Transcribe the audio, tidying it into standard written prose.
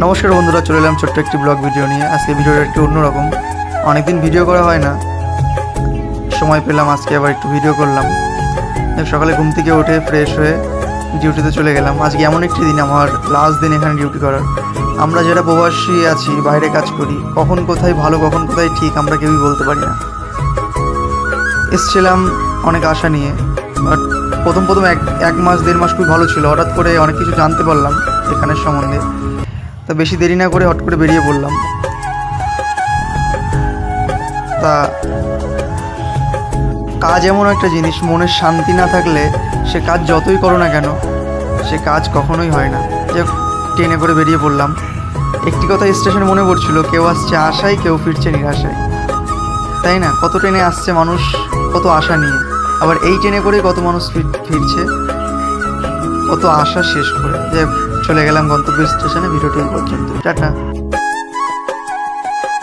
নমস্কার বন্ধুরা, চলে এলাম ছোট্ট একটি ব্লগ ভিডিও নিয়ে। আজকে ভিডিওটা একটু অন্যরকম, অনেকদিন ভিডিও করা হয় না, সময় পেলাম আজকে আবার একটু ভিডিও করলাম। সকালে ঘুম থেকে উঠে ফ্রেশ হয়ে ডিউটিতে চলে গেলাম। আজকে এমন একটি দিন, আমার লাস্ট দিন এখানে ডিউটি করার। আমরা যারা প্রবাসী আছি, বাইরে কাজ করি, কখন কোথায় ভালো কখন কোথায় ঠিক আমরা কেউই বলতে পারি না। এসছিলাম অনেক আশা নিয়ে, বাট প্রথম এক মাস দেড় মাস খুব ভালো ছিল। হঠাৎ করে অনেক কিছু জানতে পারলাম এখানের সম্বন্ধে, তা বেশি দেরি না করে হট করে বেরিয়ে পড়লাম। তা কাজ এমন একটা জিনিস, মনের শান্তি না থাকলে সে কাজ যতই করো না কেন, সে কাজ কখনোই হয় না। যে ট্রেনে করে বেরিয়ে পড়লাম। একটি কথা স্টেশনে মনে পড়ছিল, কেউ আসছে আশায়, কেউ ফিরছে নিরাশায়। তাই না? কত ট্রেনে আসছে মানুষ কত আশা নিয়ে, আবার এই ট্রেনে করেই কত মানুষ ফিরছে কত আশা শেষ করে। যে চলে গেলাম গন্তব্য স্টেশনে। ভিডিওটি এই পর্যন্ত, টাটা।